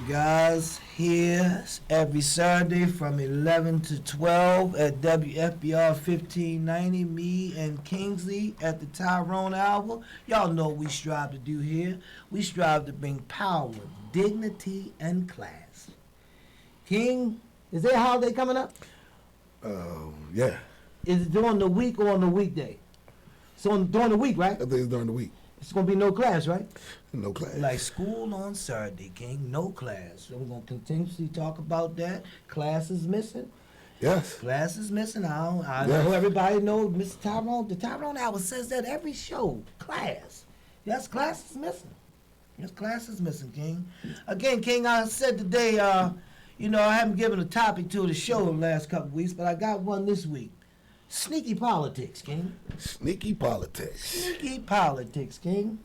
guys. Here every Saturday from 11 to 12 at WFBR 1590. Me and Kingsley at the Tyrone Hour. Y'all know what we strive to do here. We strive to bring power, dignity, and class. King, is there a holiday coming up? Yeah. Is it during the week or on the weekday? So during the week, right? I think it's during the week. It's going to be no class, right? No class. Like school on Saturday, King, no class. So we're going to continuously talk about that. Class is missing. Yes. Class is missing. I know everybody knows Mr. Tyrone. The Tyrone Hour says that every show. Class. Yes, class is missing. Yes, class is missing, King. Again, King, I said today, I haven't given a topic to the show in the last couple of weeks, but I got one this week. Sneaky politics, King. Sneaky politics. Sneaky politics, King.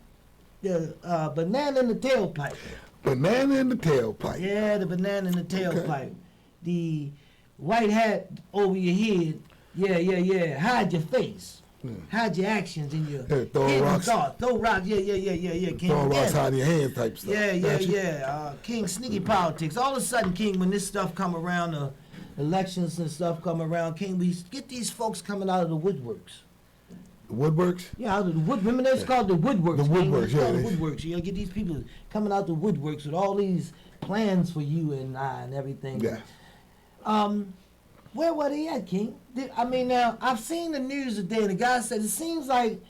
The banana in the tailpipe. Banana in the tailpipe. Yeah, the banana in the tailpipe. Okay. The white hat over your head. Yeah. Hide your face. Hide your actions and your throw rocks. Throw rocks. Yeah. King. Throw rocks, hide your hands type stuff. Yeah. King, sneaky politics. All of a sudden, King, when this stuff come around, elections and stuff come around, King, we get these folks coming out of the woodworks. The woodworks? Yeah, out of the wood. Remember that's called the woodworks. The woodworks, yeah. The woodworks. You get these people coming out the woodworks with all these plans for you and I and everything. Yeah. Where were they at, King? I've seen the news today, and the guy said it seems like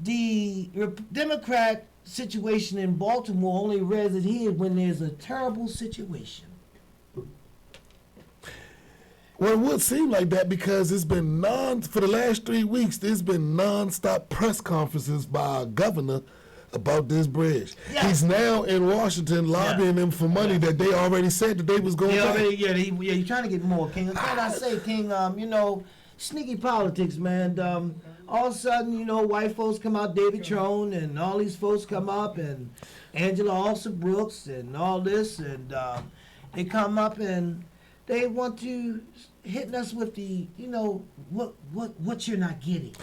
the Democrat situation in Baltimore only rears its head when there's a terrible situation. Well, it would seem like that because it's been for the last 3 weeks, there's been non-stop press conferences by our governor about this bridge. Yeah. He's now in Washington lobbying them for money that they already said that they was going to he's trying to get more, King. That's what I say, King, sneaky politics, man. All of a sudden, white folks come out, David Tyrone, and all these folks come up, and Angela Alsop Brooks, and all this, and they come up and they want to hitting us with the, what you're not getting.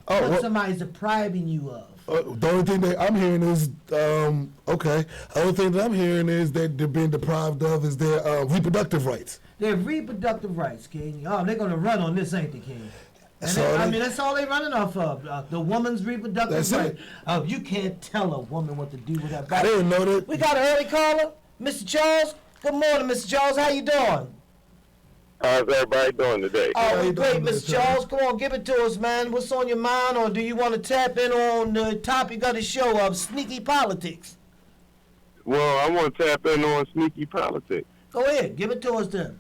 What somebody's depriving you of. The only thing that I'm hearing is, The only thing that I'm hearing is that they're being deprived of is their reproductive rights. Their reproductive rights, King. Oh, they're going to run on this, ain't they, King? That's all they're running off of. The woman's reproductive rights. Oh, you can't tell a woman what to do with her body. I didn't know that. We got an early caller, Mr. Charles. Good morning, Mr. Charles. How you doing? How's everybody doing today? Oh, great, Mr. Charles. Come on, give it to us, man. What's on your mind, or do you want to tap in on the topic of the show of sneaky politics? Well, I want to tap in on sneaky politics. Go ahead. Give it to us then.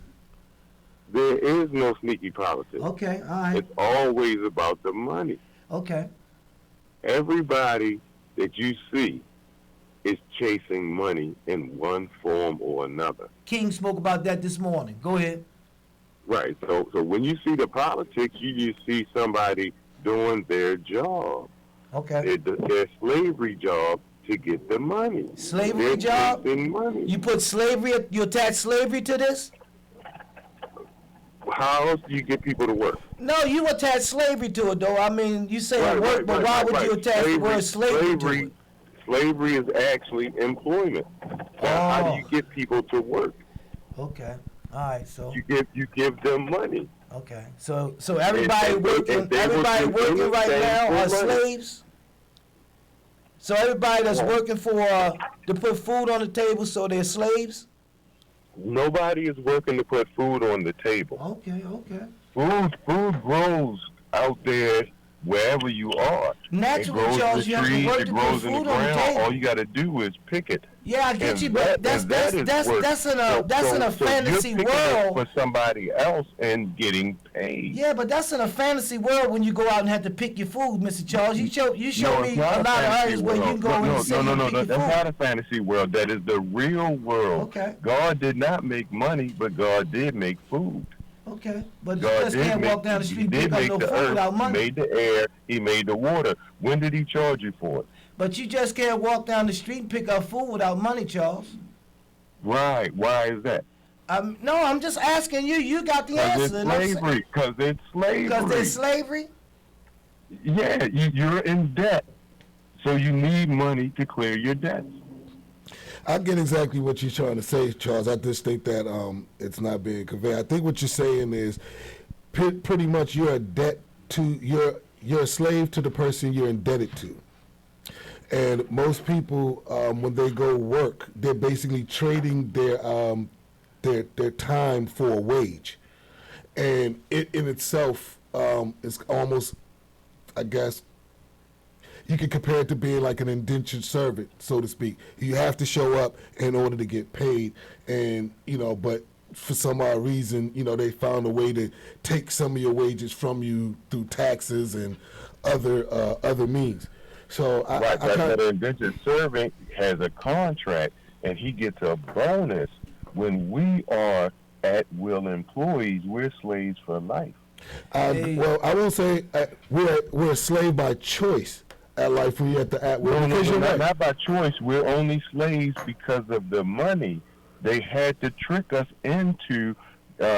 There is no sneaky politics. Okay, all right. It's always about the money. Okay. Everybody that you see is chasing money in one form or another. King spoke about that this morning. Go ahead. Right. So when you see the politics, you just see somebody doing their job. Okay. Their slavery job to get the money. Slavery job? Money. You put slavery, you attach slavery to this? How else do you get people to work? No, you attach slavery to it, though. You say work, but why would you attach the word slavery to it? Slavery is actually employment. How do you get people to work? Okay. All right, so you give them money. Okay, so everybody working right now are slaves. So everybody that's working to put food on the table, so they're slaves. Nobody is working to put food on the table. Okay. Food grows out there wherever you are. Naturally, Charles, you have to work to put food on the table. All you got to do is pick it. Yeah, I get you, but that's in a fantasy world. It for somebody else and getting paid. Yeah, but that's in a fantasy world when you go out and have to pick your food, Mr. Charles. You show me a lot of areas where you can go and sit and pick your food. That's not a fantasy world. That is the real world. Okay. God did not make money, but God did make food. Okay, but you just can't walk down the street and pick up no food without money. He made the air, he made the water. When did he charge you for it? But you just can't walk down the street and pick up food without money, Charles. Right. Why is that? No, I'm just asking you. You got the answer. Because it's slavery. Because there's slavery? Yeah, you're in debt. So you need money to clear your debts. I get exactly what you're trying to say, Charles. I just think that it's not being conveyed. I think what you're saying is pretty much you're a debt to you're a slave to the person you're indebted to. And most people, when they go work, they're basically trading their time for a wage, and it in itself is almost, I guess, you could compare it to being like an indentured servant, so to speak. You have to show up in order to get paid, and but for some odd reason, they found a way to take some of your wages from you through taxes and other means. So that indentured servant has a contract, and he gets a bonus. When we are at-will employees, we're slaves for life. Well, I won't say we're a slave by choice at life when you're at the at-will. Not by choice. We're only slaves because of the money. They had to trick us into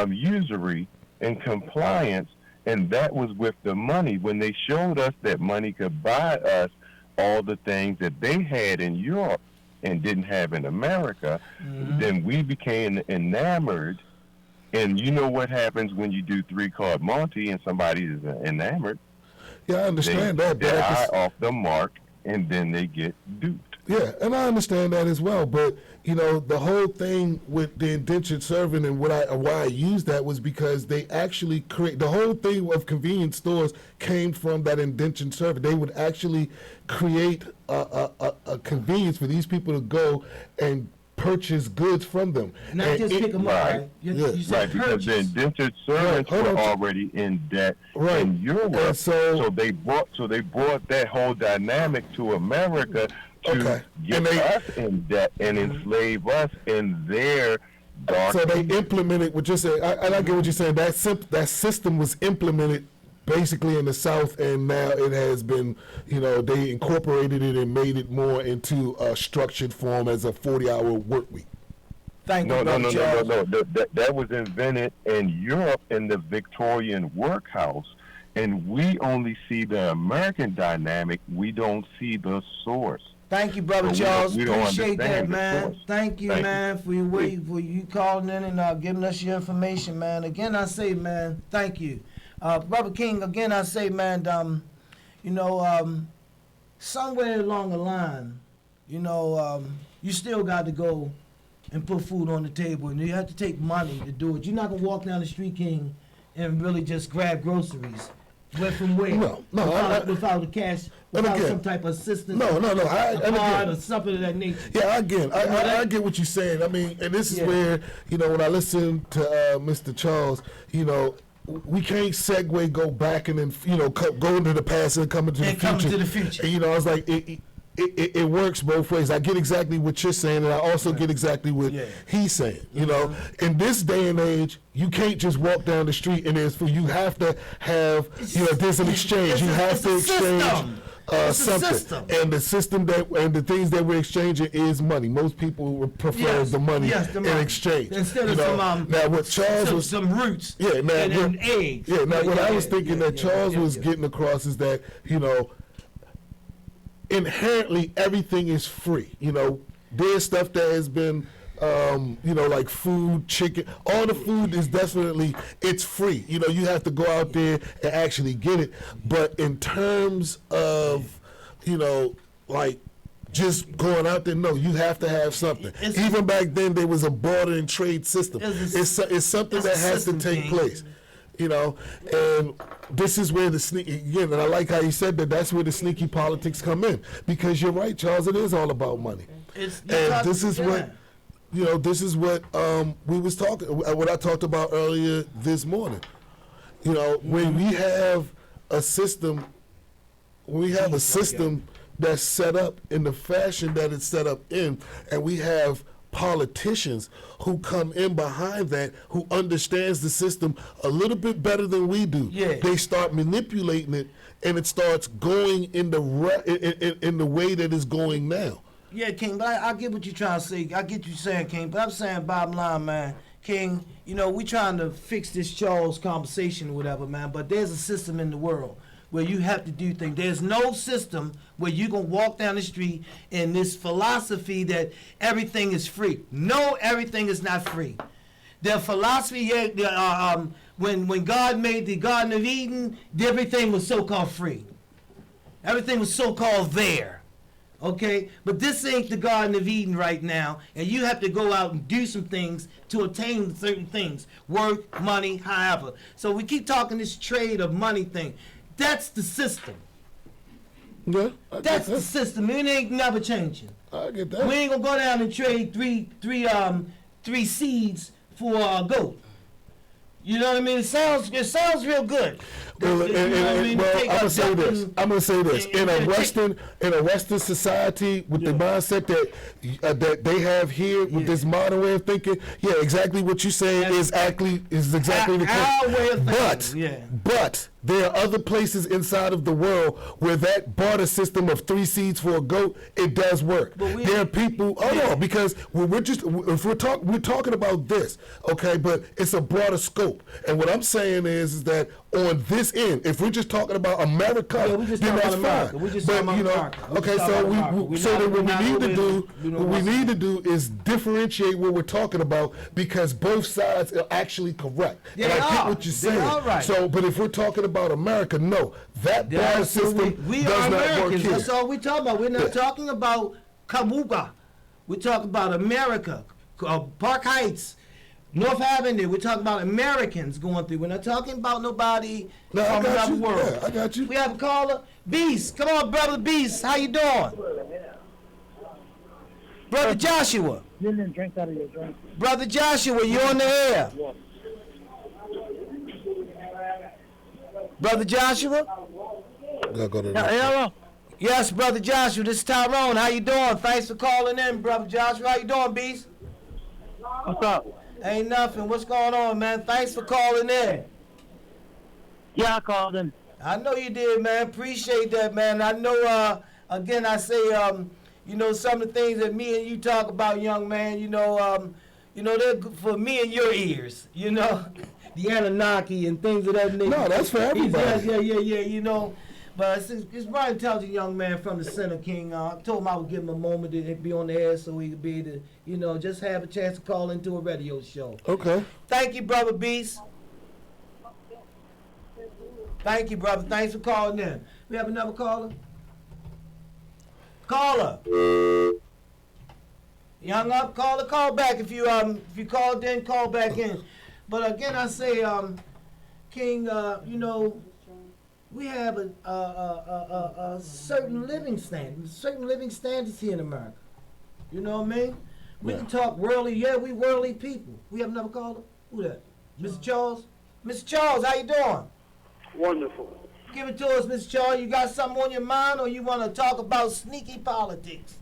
usury and compliance, and that was with the money. When they showed us that money could buy us all the things that they had in Europe and didn't have in America, then we became enamored. And you know what happens when you do 3-card Monte and somebody is enamored? Yeah, I understand that. Their eye off the mark, and then they get duped. Yeah, and I understand that as well. But the whole thing with the indentured servant and why I used that was because they actually create the whole thing of convenience stores came from that indentured servant. They would actually create a convenience for these people to go and purchase goods from them. Not just pick them up, right? You said because the indentured servants were already in debt in Europe. So they brought that whole dynamic to America to get us in debt and enslave us in their dark. So they implemented what you're saying. I get what you're saying. That system was implemented basically in the South, and now it has been, they incorporated it and made it more into a structured form as a 40-hour work week. No. That was invented in Europe in the Victorian workhouse, and we only see the American dynamic. We don't see the source. Thank you, Brother Charles. We don't Appreciate that, understand man. Thank you, man, for you calling in and giving us your information, man. Again, I say, man, thank you. Brother King, again, I say, man, somewhere along the line, you still got to go and put food on the table, and you have to take money to do it. You're not going to walk down the street, King, and really just grab groceries. Where from where? No, without the cash, without some type of assistance. No. A card or something of that nature. Yeah, I get what you're saying. I mean, and this is where, when I listen to Mr. Charles, we can't go back and then, go into the past and come into the future. Come to the future. And, I was like, it works both ways. I get exactly what you're saying, and I also get exactly what he's saying. In this day and age, you can't just walk down the street and you have to have, there's an exchange. You have to exchange something. And the system and the things that we're exchanging is money. Most people would prefer the money in exchange. Instead of now what Charles was some roots and eggs. Yeah, now what I was thinking that Charles was getting across is that, inherently everything is free. There's stuff that has been like food, chicken, all the food is definitely, it's free. You have to go out there and actually get it. But in terms of, like just going out there, no, you have to have something. Even back then, there was a barter and trade system. It's something that has to take place. And this is where the again, and I like how you said that. That's where the sneaky politics come in, because you're right, Charles. It is all about money, and this is what this is what we was talking. What I talked about earlier this morning. When we have a system, that's set up in the fashion that it's set up in, and we have politicians who come in behind that, who understands the system a little bit better than we do. Yeah. They start manipulating it, and it starts going in the way that it's going now. Yeah, King, but I get what you're trying to say. I get you saying, King, but I'm saying bottom line, man, King, we trying to fix this Charles conversation or whatever, man, but there's a system in the world. where you have to do things. There's no system where you can walk down the street in this philosophy that everything is free. No, everything is not free. The philosophy here, when God made the Garden of Eden, everything was so-called free. Everything was so-called there. Okay? But this ain't the Garden of Eden right now, and you have to go out and do some things to attain certain things. Work, money, however. So we keep talking this trade of money thing. That's the system. Yeah, That's the system. It ain't never changing. I get that. We ain't gonna go down and trade three seeds for a goat. You know what I mean? It sounds real good. Well, I'm gonna say this. In a Western society with the mindset that they have here with this modern way of thinking, yeah, exactly what you say is exactly the case. But there are other places inside of the world where that barter system of 3 seeds for a goat, it does work. There are people. Because we're talking about this, okay? But it's a broader scope. And what I'm saying is that on this end, if we're just talking about America, then that's fine. But you know, okay, so what we need to do is differentiate what we're talking about, because both sides are actually correct. And I get what you're saying. Right. So, but if we're talking about America, no, that barter system we does are not Americans. work here. That's all we're talking about. We're not talking about Kabuga. We're talking about America, Park Heights, North Avenue. We're talking about Americans going through. We're not talking about nobody from another world. Yeah, I got you. We have a caller. Beast. Come on, brother Beast. How you doing? Brother Joshua. You didn't drink out of your drink. Brother Joshua, you on the air. Yes. Brother Joshua? Hello. Yes, Brother Joshua. This is Tyrone. How you doing? Thanks for calling in, Brother Joshua. How you doing, Beast? What's up? Ain't nothing. What's going on, man? Thanks for calling in. Yeah, I called in. I know you did, man. Appreciate that, man. I know, again, I say, you know, some of the things that me and you talk about, young man, you know, they're good for me and your ears, you know, the Anunnaki and things of that nature. No, that's for everybody. Yeah, you know. But it's Brian Intelligent young man from the Center, King. I told him I would give him a moment to be on the air so he could be able to, you know, just have a chance to call into a radio show. Okay. Thank you, Brother Beast. Thank you, brother. Thanks for calling in. We have another caller? Caller. You hung up? Caller, call back. If you called in, call back in. But again, I say, King, you know, we have a certain living standards here in America. You know what I mean? We can talk worldly. Yeah, we worldly people. We have another caller? Who that? Mr. Charles? Mr. Charles, how you doing? Wonderful. Give it to us, Mr. Charles. You got something on your mind, or you want to talk about sneaky politics?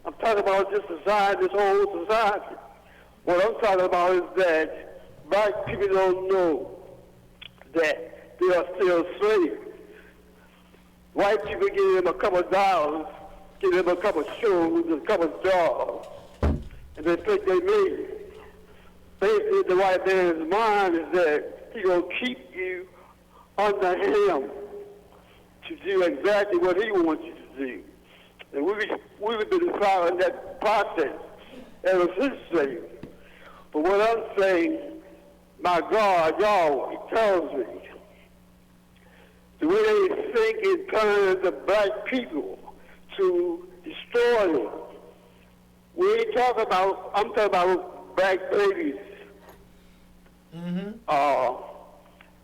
I'm talking about this society, this whole society. What I'm talking about is that black people don't know that they are still slaves. White people give them a couple of dollars, give them a couple of shoes, a couple of jobs, and they think they made it. Basically, the white man's mind is that he's going to keep you under him to do exactly what he wants you to do. And we've been following that process ever since slavery. But what I'm saying, my God, y'all, he tells me, the way they think in terms of black people to destroy them. We ain't talking about, I'm talking about black babies.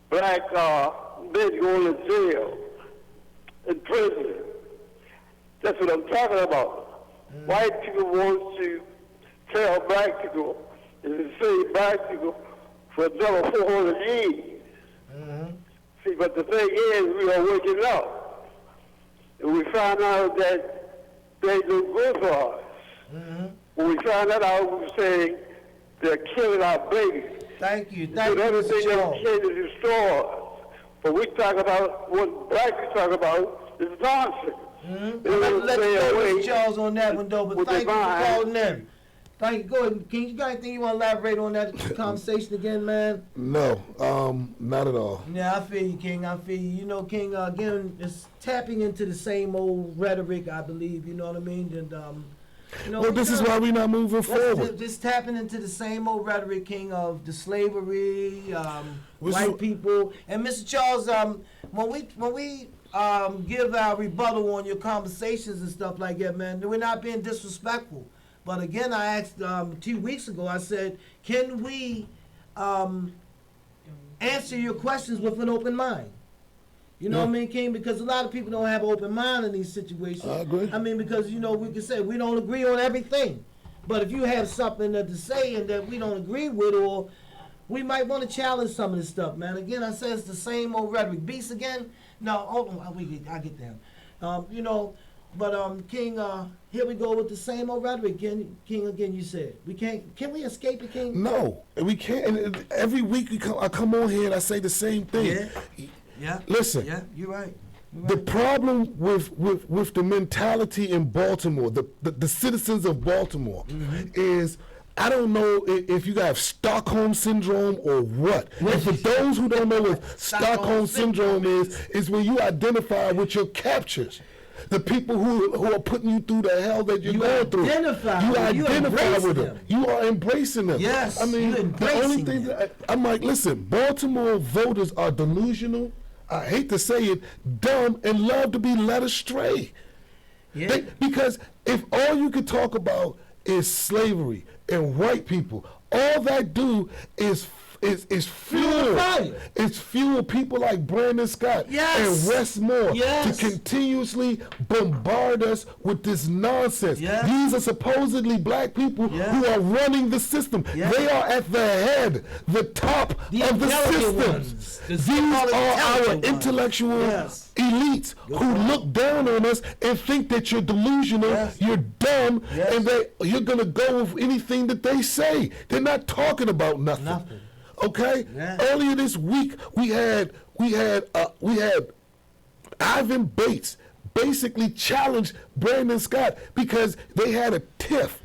Black men going to jail, in prison. That's what I'm talking about. White people want to tell black people and enslave black people for another 400 years. See, but the thing is, we are waking up. And we found out that they do good for us. When we found that out, we were saying they're killing our babies. Thank you. Thank you, everything that came to destroy us. But we talk about, what black people talk about is nonsense. Let you go, Mr. Charles, on that one, though. But thank you for calling in. Thank you. Go ahead, King. You got anything you want to elaborate on that conversation again, man? No, not at all. Yeah, I feel you, King. I feel you. You know, King, again, it's tapping into the same old rhetoric, I believe. You know what I mean? And, you know, Well, this is why we're not moving forward. Just tapping into the same old rhetoric, King, of the slavery, Which white is- people. And Mr. Charles, when we give our rebuttal on your conversations and stuff like that, man, we're not being disrespectful. But again, I asked 2 weeks ago, I said, can we answer your questions with an open mind? You know what I mean, King? Because a lot of people don't have an open mind in these situations. I agree. I mean, because, you know, we can say we don't agree on everything. But if you have something to say and that we don't agree with, or we might want to challenge some of this stuff, man. Again, I said it's the same old rhetoric. Beast again? No, hold on. I get them. You know, but King, here we go with the same old rhetoric. King, again, you said we can't. Can we escape it, King? No, we can't. And every week I come on here and I say the same thing. Yeah. Yeah. Listen. Yeah, you're right. The problem with the mentality in Baltimore, the citizens of Baltimore, is I don't know if you have Stockholm syndrome or what. And for those who don't know what Stockholm syndrome is when you identify with your captures. The people who are putting you through the hell that you're going through. You identify with them. You are embracing them. Yes. I mean, you're the only thing them. I'm like, listen, Baltimore voters are delusional. I hate to say it, dumb, and love to be led astray. Yeah. Because if all you could talk about is slavery and white people, all that do is fuel. It's fuel people like Brandon Scott and Wes Moore to continuously bombard us with this nonsense. These are supposedly black people who are running the system. They are at the head, the top of the systems. These are our intellectual elites who look down on us and think that you're delusional, you're dumb, and you're going to go with anything that they say. They're not talking about nothing. Okay. Earlier this week, we had Ivan Bates basically challenged Brandon Scott because they had a tiff.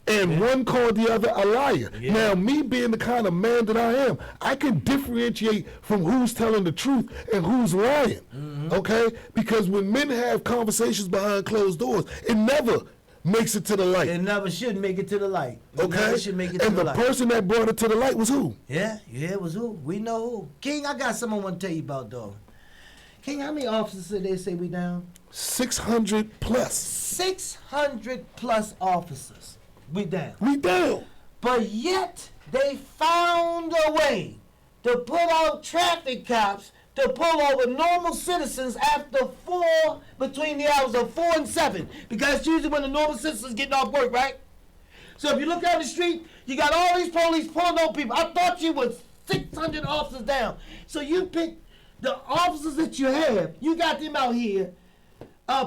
And one called the other a liar. Now, me being the kind of man that I am, I can differentiate from who's telling the truth and who's lying. Okay? Because when men have conversations behind closed doors, it never makes it to the light. It never should make it to the light. Okay? Should make it to and the person that brought it to the light was who? Yeah, it was who? We know who. King, I got something I want to tell you about, though. King, how many officers did they say we down? 600 plus. 600 plus officers. We down. We down. But yet, they found a way to put out traffic cops to pull over normal citizens after between the hours of 4 and 7. Because it's usually when the normal citizens getting off work, right? So if you look down the street, you got all these police pulling over people. I thought you was 600 officers down. So you pick the officers that you have, you got them out here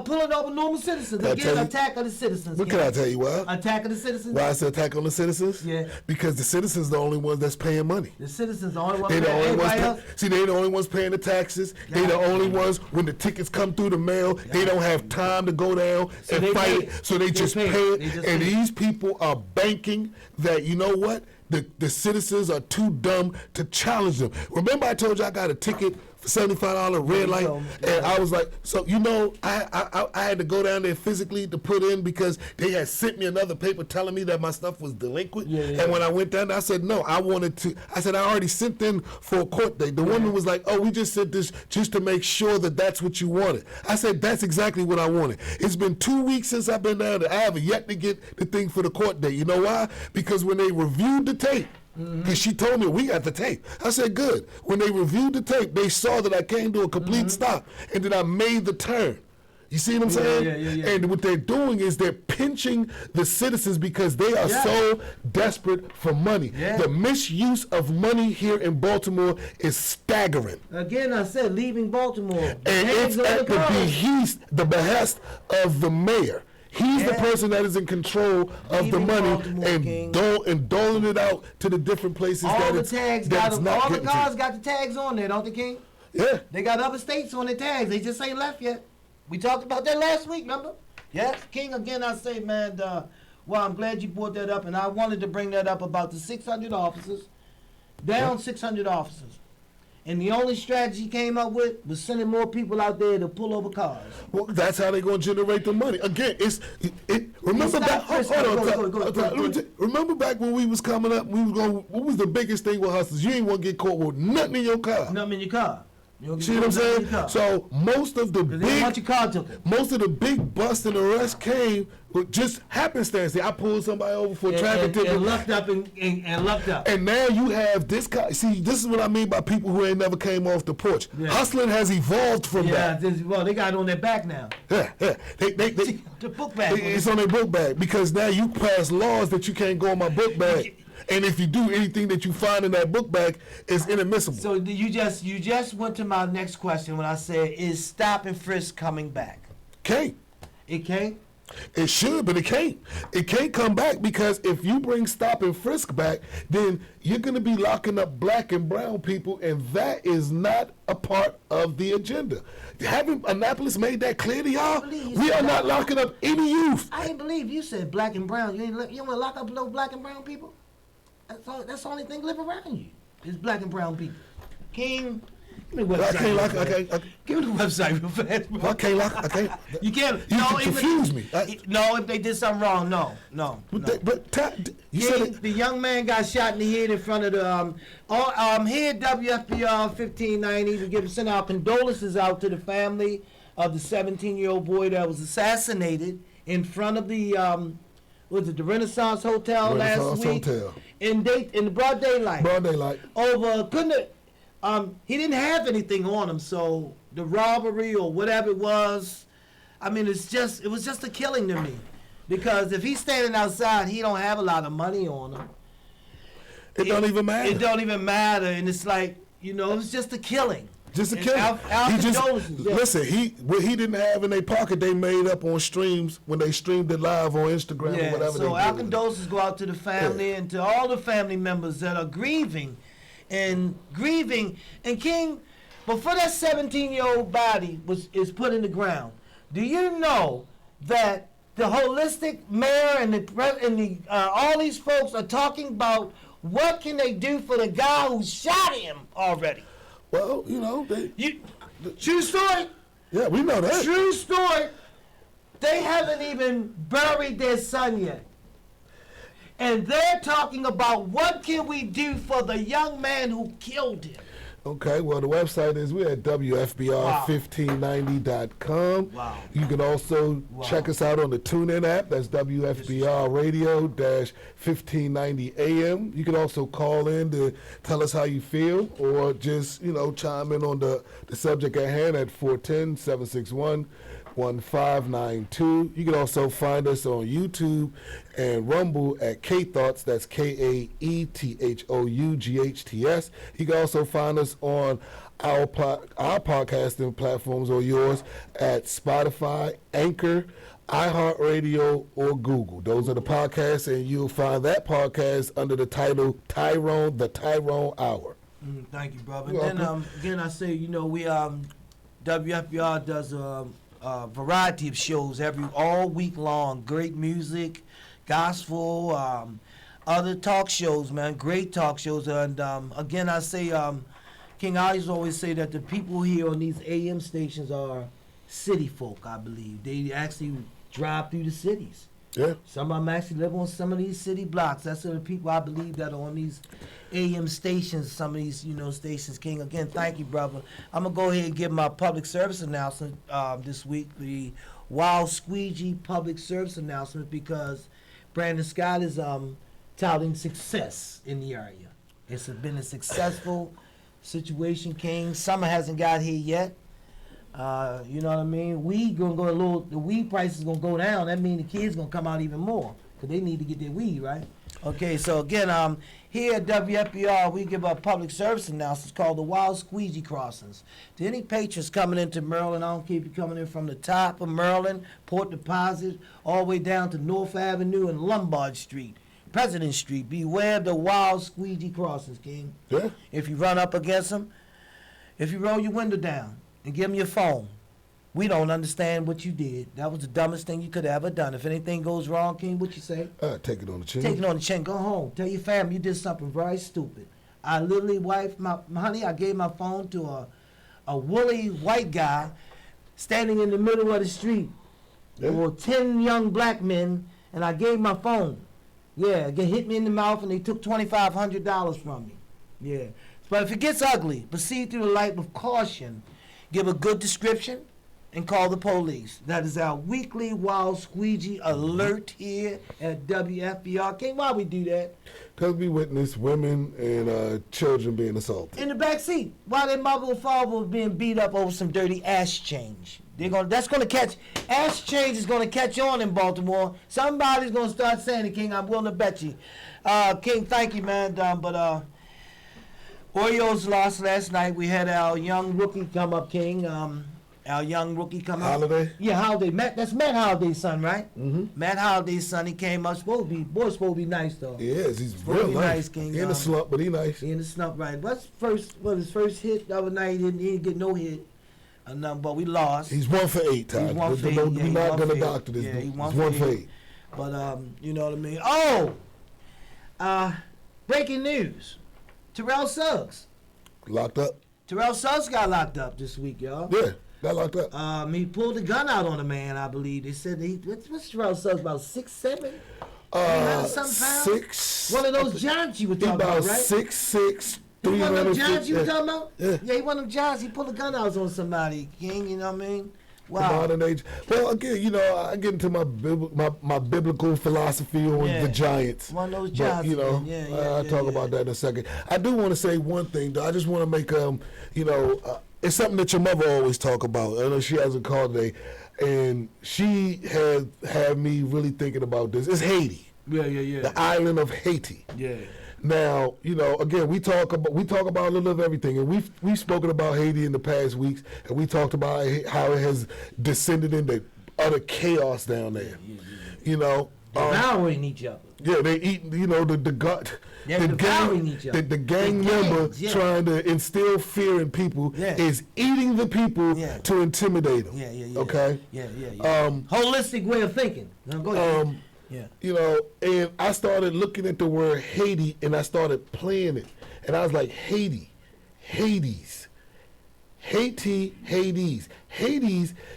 pulling over normal citizens. Again, attack of the citizens. What can I tell you, why? Attack of the citizens. Why I said attack on the citizens? Yeah. Because the citizens are the only ones that's paying money. The citizens are the only ones They the paying. only ones Everybody else? see, they the only ones paying the taxes. They the only ones, when the tickets come through the mail, they don't have time to go down and fight it. So they just pay it. And these people are banking that, you know what? The citizens are too dumb to challenge them. Remember I told you I got a ticket for $75 red light, and I was like, so you know, I had to go down there physically to put in because they had sent me another paper telling me that my stuff was delinquent. And when I went down there, I said no, I already sent in for a court date. The woman was like, oh, we just sent this just to make sure that that's what you wanted. I said that's exactly what I wanted. It's been 2 weeks since I've been down there. I haven't yet to get the thing for the court date. You know why? Because when they reviewed the tape, because she told me we got the tape. I said, good. When they reviewed the tape, they saw that I came to a complete stop and that I made the turn. You see what I'm saying? And what they're doing is they're pinching the citizens because they are so desperate for money. The misuse of money here in Baltimore is staggering. Again, I said leaving Baltimore. And it's at the behest of the mayor. He's the person that is in control of the money and doling it out to the different places all the cars to. got the tags on there, don't they, King? Yeah. They got other states on their tags. They just ain't left yet. We talked about that last week, remember? Yes, King, again, I say, man, Well, I'm glad you brought that up, and I wanted to bring that up about the 600 officers, down 600 officers. And the only strategy came up with was sending more people out there to pull over cars. Well, that's how they're going to generate the money. Again, remember back. Remember back when we was coming up, what was the biggest thing with hustlers? You ain't want to get caught with nothing in your car. Nothing in your car. See what I'm saying? So most of the big busts and arrests came with just happenstance. I pulled somebody over for a traffic ticket and lucked up and lucked up. And now you have this guy. See, this is what I mean by people who ain't never came off the porch. Yeah. Hustling has evolved from that. Well, they got it on their back now. Yeah. The book bag. It's on their book bag because now you pass laws that you can't go on my book bag. And if you do, anything that you find in that book bag is inadmissible. So you just went to my next question when I said, is stop and frisk coming back? Can't. It can't? It should, but it can't. It can't come back because if you bring stop and frisk back, then you're going to be locking up black and brown people, and that is not a part of the agenda. Haven't Annapolis made that clear to y'all? We are not locking up any youth. I didn't believe you said black and brown. You don't want to lock up no black and brown people? That's the only thing live around you is black and brown people. King, give me the website. Give me the website real fast, bro. I can't. You can't. You confuse me. No, if they did something wrong, no. You said the young man got shot in the head in front of the here at WFBR 1590. We send our condolences out to the family of the 17-year-old boy that was assassinated in front of the was it the Renaissance Hotel last week? In the broad daylight. He didn't have anything on him, so the robbery or whatever it was, I mean, it was just a killing to me. Because if he's standing outside, he don't have a lot of money on him. It don't even matter. It don't even matter, and it's like, it's just a killing. Just a killing. Listen, what he didn't have in their pocket, they made up on streams when they streamed it live on Instagram or whatever. So our condolences go out to the family and to all the family members that are grieving. And King, before that 17-year-old body is put in the ground, do you know that the holistic mayor and all these folks are talking about what can they do for the guy who shot him already? Well, true story. Yeah, we know that. True story. They haven't even buried their son yet. And they're talking about what can we do for the young man who killed him. Okay, well, the website is we're at WFBR1590.com. Wow. You can also check us out on the TuneIn app. That's WFBR Radio-1590 AM. You can also call in to tell us how you feel or just, chime in on the subject at hand at 410-761-1592. You can also find us on YouTube and Rumble at K-Thoughts. That's KAETHOUGHTS. You can also find us on our podcasting platforms or yours at Spotify, Anchor, iHeartRadio, or Google. Those are the podcasts, and you'll find that podcast under the title Tyrone, the Tyrone Hour. Thank you, brother. And then again, I say, we WFBR does a variety of shows all week long. Great music, gospel, other talk shows, man. Great talk shows. And again, I say, King, I always say that the people here on these AM stations are city folk, I believe. They actually drive through the cities. Yeah. Some of them actually live on some of these city blocks. That's the people I believe that are on these AM stations, some of these, stations. King, again, thank you, brother. I'm going to go ahead and give my public service announcement this week, the Wild Squeegee public service announcement, because Brandon Scott is touting success in the area. It's been a successful situation, King. Summer hasn't got here yet. You know what I mean? Weed gonna go the weed price is gonna go down. That means the kids gonna come out even more because they need to get their weed, right? Okay, so again, here at WFBR, we give a public service announcement called the Wild Squeegee Crossings. To any patrons coming into Maryland, I don't care if you're coming in from the top of Maryland, Port Deposit, all the way down to North Avenue and Lombard Street, President Street, beware of the Wild Squeegee Crossings, King. Yeah. If you run up against them, if you roll your window down and give them your phone, We don't understand what you did. That was the dumbest thing you could have ever done. If anything goes wrong, King, what you say? Take it on the chin. Take it on the chin. Go home. Tell your family you did something very stupid. I literally honey, I gave my phone to a woolly white guy standing in the middle of the street. There were 10 young black men, and I gave my phone. Yeah, they hit me in the mouth, and they took $2,500 from me. Yeah. But if it gets ugly, proceed through the light with caution. Give a good description and call the police. That is our weekly Wild Squeegee alert here at WFBR. King, why we do that? Because we witness women and children being assaulted. In the back seat, while their mother or father was being beat up over some dirty ash change. Ash change is gonna catch on in Baltimore. Somebody's gonna start saying it, King. I'm willing to bet you. King, thank you, man. Orioles lost last night. We had our young rookie come up, King. Holiday? Yeah, Holiday. That's Matt Holiday's son, right? Mm-hmm. Matt Holiday's son. He came up. Supposed to be nice though. He is. He's Supposed to real be nice. King. He in a slump, but he nice. He in the slump, right? His first hit the other night. He didn't get no hit. But we lost. He's 1 for 8, Ty. He's 1 for 8. We're not going to doctor this. Yeah, He's he's 1 1 for 8. But, you know what I mean? Oh! Breaking news. Terrell Suggs. Locked up? Terrell Suggs got locked up this week, y'all. Yeah, got locked up. He pulled a gun out on a man, I believe. They said, what's Terrell Suggs, about 6'7"? 6. One of those giants you were talking about, right? 6'6". One of them giants you were talking about? Yeah. Yeah, he one of them giants. He pulled a gun out on somebody, King, you know what I mean? Wow. Modern age. Well, again, I get into my biblical philosophy on the Giants. One of those Giants. But, I'll talk about that in a second. I do want to say one thing, though. I just want to make, it's something that your mother always talk about. I know she hasn't called today, and she had me really thinking about this. It's Haiti. Yeah. The island of Haiti. Yeah. Now, again, we talk about a little of everything, and we've spoken about Haiti in the past weeks, and we talked about how it has descended into utter chaos down there. Devouring each other. Yeah, they eat. The gang member trying to instill fear in people is eating the people to intimidate them. Yeah. Okay. Yeah. Holistic way of thinking. Now, go ahead. Yeah. And I started looking at the word Haiti, and I started playing it, and I was like, Hades. Hades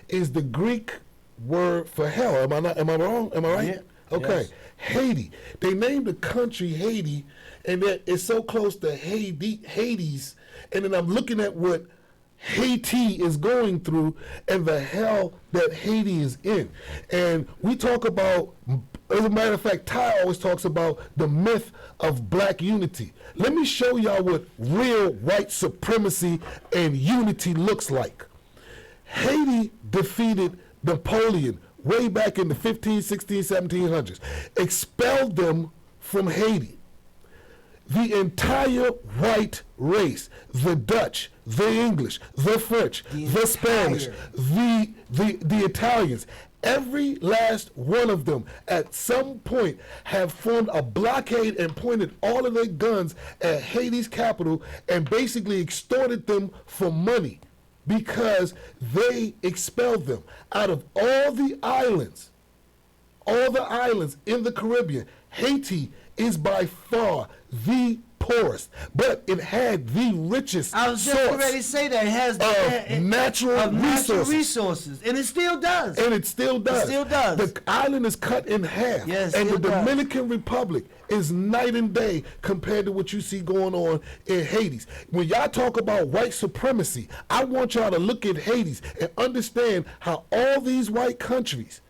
is the Greek word for hell. Am I wrong? Am I right? Yeah. Okay. Yes. Haiti. They named the country Haiti, and that it's so close to Hades. And then I'm looking at what Haiti is going through and the hell that Haiti is in. And we talk about, as a matter of fact, Ty always talks about the myth of black unity. Let me show y'all what real white supremacy and unity looks like. Haiti defeated Napoleon way back in the 15, 16, 1700s, expelled them from Haiti. The entire white race, the Dutch, the English, the French, the Spanish, the Italians, every last one of them at some point have formed a blockade and pointed all of their guns at Haiti's capital and basically extorted them for money because they expelled them. Out of all the islands in the Caribbean, Haiti is by far the poorest, but it had the richest I was just ready to say that. It has natural resources, and it still does. It still does. The island is cut in half, yes, and the Dominican Republic is night and day compared to what you see going on in Haiti. When y'all talk about white supremacy, I want y'all to look at Haiti and understand how all these white countries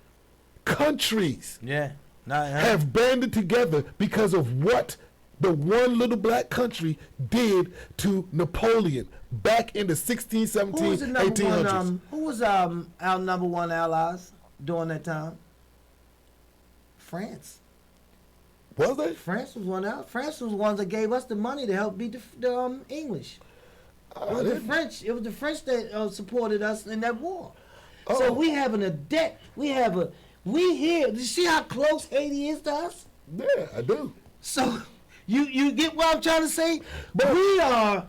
have banded together because of what the one little black country did to Napoleon back in the 16, 17, 1800s. Who was our number one allies during that time? France. Was they? France was one out. France was the ones that gave us the money to help beat the English. It was the French. It was the French that supported us in that war. Oh. So we having a debt. We here. You see how close Haiti is to us? Yeah, I do. So you get what I'm trying to say? But we are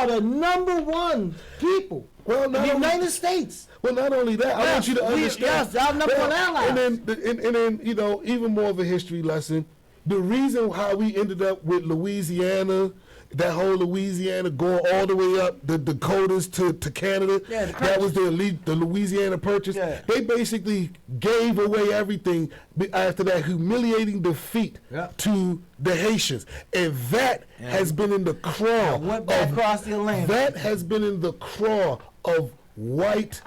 the number one people Well, in the United States. Well, not only that, I want you to understand. Yes, our number one allies. And then, you know, even more of a history lesson. The reason how we ended up with Louisiana, that whole Louisiana going all the way up the Dakotas to Canada, that was the Louisiana Purchase. Yeah. They basically gave away everything after that humiliating defeat to the Haitians. And that has been in the craw across the Atlantic. That has been in the craw of white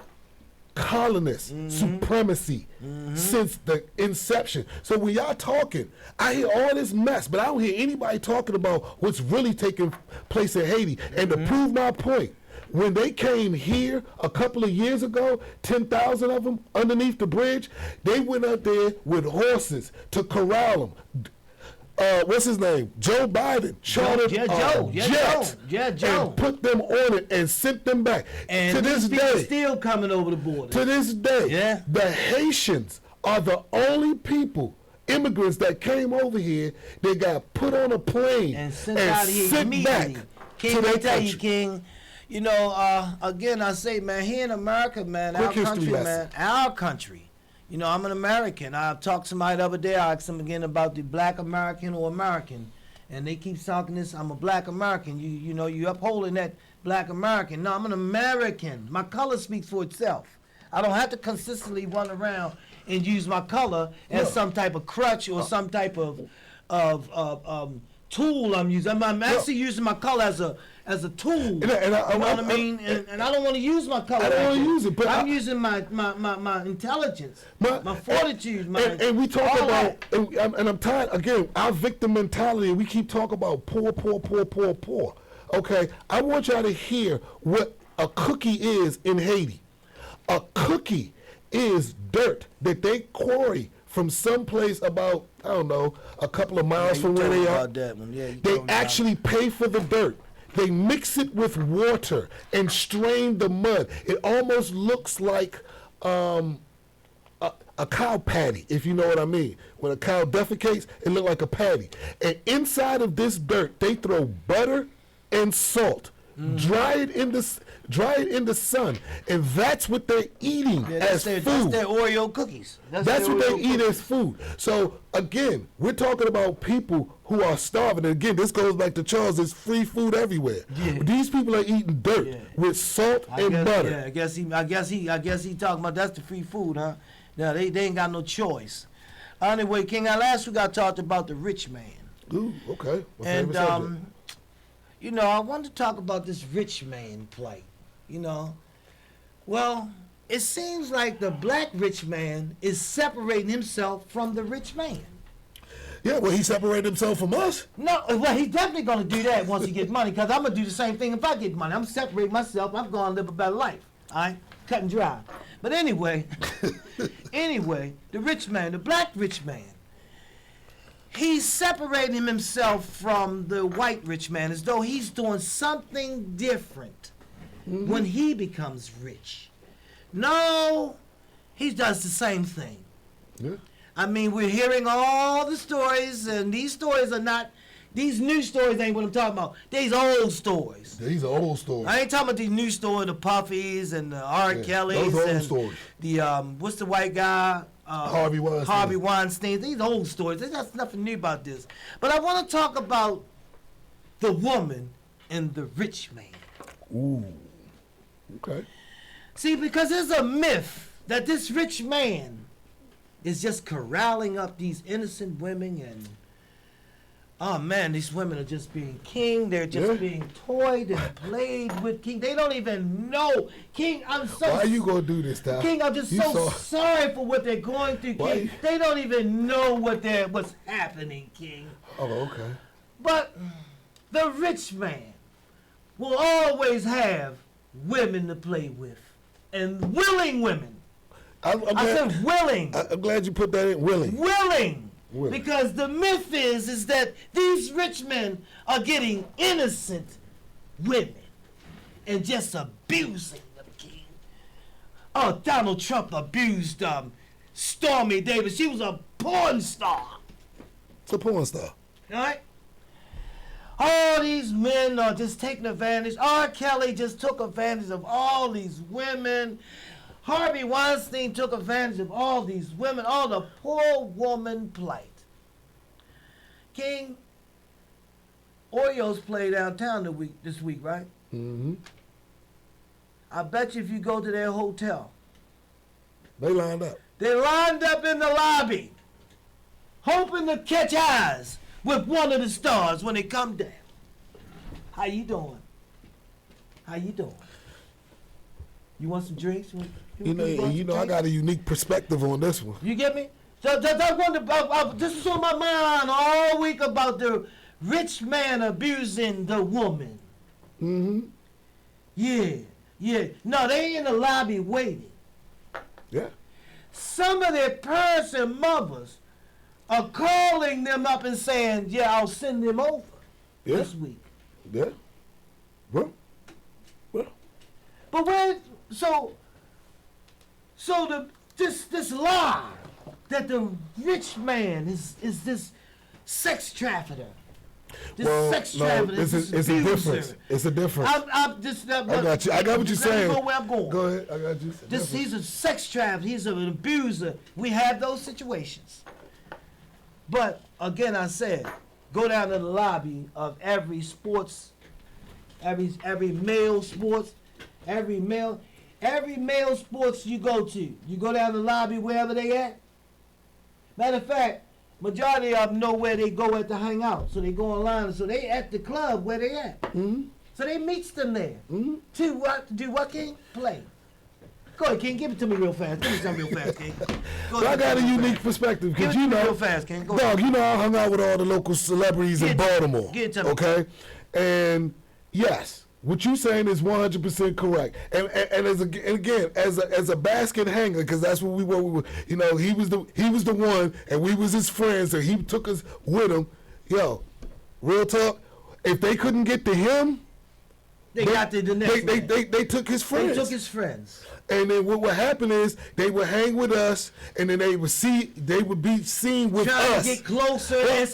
colonist supremacy since the inception. So when y'all talking, I hear all this mess, but I don't hear anybody talking about what's really taking place in Haiti. And to prove my point, when they came here a couple of years ago, 10,000 of them underneath the bridge, they went up there with horses to corral them. What's his name? Joe Biden chartered jet and put them on it and sent them back. And to this day, still coming over the border. To this day, the Haitians are the only people, immigrants that came over here. They got put on a plane and sent out of here immediately. King, I tell you, King. You know, again, I say, man, here in America, man, our country. You know, I'm an American. I talked to somebody the other day. I asked them again about the black American or American. And they keep talking this, I'm a black American. You know, you upholding that black American. No, I'm an American. My color speaks for itself. I don't have to consistently run around and use my color as some type of crutch or some type of tool I'm using. I'm actually using my color as a tool. You know what I mean? And I don't want to use my color. I don't want to use it, but I'm using my intelligence, my fortitude, and we talk about, and I'm tired, again, our victim mentality, we keep talking about poor. Okay, I want y'all to hear what a cookie is in Haiti. A cookie is dirt that they quarry from someplace about, I don't know, a couple of miles from where they are. They actually pay for the dirt. They mix it with water and strain the mud. It almost looks like a cow patty, if you know what I mean. When a cow defecates, it looks like a patty. And inside of this dirt, they throw butter and salt. Dry it in the sun, and that's what they're eating as food. That's their Oreo cookies. That's what they eat as food. So again, we're talking about people who are starving. And again, this goes back to Charles. There's free food everywhere. Yeah. These people are eating dirt with salt and butter. Yeah, I guess he talking about that's the free food, huh? Now they ain't got no choice. Anyway, King, last week I talked about the rich man. Ooh, okay. And you know, I wanted to talk about this rich man plight, you know. Well, it seems like the black rich man is separating himself from the rich man. Yeah, well, he separated himself from us. No, well, he's definitely going to do that once he gets money, because I'm going to do the same thing if I get money. I'm separating myself. I'm going to live a better life, all right? Cut and dry. But anyway, the rich man, the black rich man, he's separating himself from the white rich man as though he's doing something different when he becomes rich. No, he does the same thing. Yeah. I mean, we're hearing all the stories, and these stories are not, these new stories ain't what I'm talking about. These old stories. These are old stories. I ain't talking about these new stories, the Puffies and the R. Kellys. Those old stories. The, what's the white guy? Harvey Weinstein. Harvey Weinstein. These old stories. There's nothing new about this. But I want to talk about the woman and the rich man. Ooh. Okay. See, because there's a myth that this rich man is just corralling up these innocent women and, oh man, these women are just being king. They're just being toyed and played with, King. They don't even know. King, I'm so... Why are you going to do this, Ty? King, I'm just sorry for what they're going through, King. They don't even know what's happening, King. Oh, okay. But the rich man will always have women to play with. And willing women. I said willing. I'm glad you put that in, willing. Willing. Because the myth is that these rich men are getting innocent women and just abusing them, King. Oh, Donald Trump abused Stormy Davis. She was a porn star. It's a porn star. All right? All these men are just taking advantage. R. Kelly just took advantage of all these women. Harvey Weinstein took advantage of all these women, all the poor woman plight. King, Oreos play downtown this week, right? Mm-hmm. I bet you if you go to their hotel, They lined up. they lined up in the lobby, hoping to catch eyes with one of the stars when they come down. How you doing? How you doing? You want some drinks? You know, I got a unique perspective on this one. You get me? So I wonder this is on my mind all week about the rich man abusing the woman. Mm-hmm. Yeah. No, they in the lobby waiting. Yeah. Some of their parents and mothers are calling them up and saying, yeah, I'll send them over this week. Yeah. Well. But this lie that the rich man is this sex trafficker. It's a difference. It's a difference. I got you. I got what you're saying. Go where I'm going. Go ahead. I got you. He's a sex trafficker. He's an abuser. We have those situations. But again, I said, go down to the lobby of every sports, every male sports, every male sports you go to. You go down the lobby wherever they at. Matter of fact, majority of them know where they go at to hang out. So they go online. So they at the club where they at. Mm-hmm. So they meets them there. Mm-hmm. To do what, King? Play. Go ahead, King. Give it to me real fast. Give me something real fast, King. Well, I got a unique perspective because you know, real fast, King. Go dog, ahead. you know I hung out with all the local celebrities in Baltimore. Get it to me. Okay, and yes, what you saying is 100% correct. And again, as a basket hanger, because that's what we were. You know, he was the one, and we was his friends, and he took us with him. Yo, real talk. If they couldn't get to him, they got to the next man. They took his friends. They took his friends. And then what would happen is they would hang with us, and then they would be seen with Trying us. To get closer, and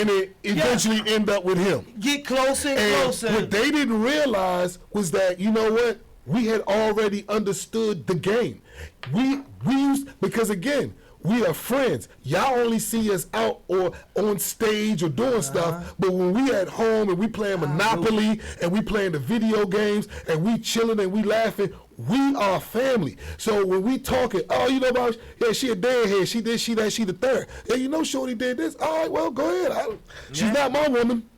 they eventually end up with him. Get closer and closer. What they didn't realize was that, you know what, we had already understood the game. We used, because again, we are friends. Y'all only see us out or on stage or doing stuff, but when we at home and we playing Monopoly and we playing the video games and we chilling and we laughing, we are family. So when we talking, oh, you know about, yeah, she a deadhead, she this, she that, she the third. Yeah, you know Shorty did this. All right, well, go ahead. She's not my woman.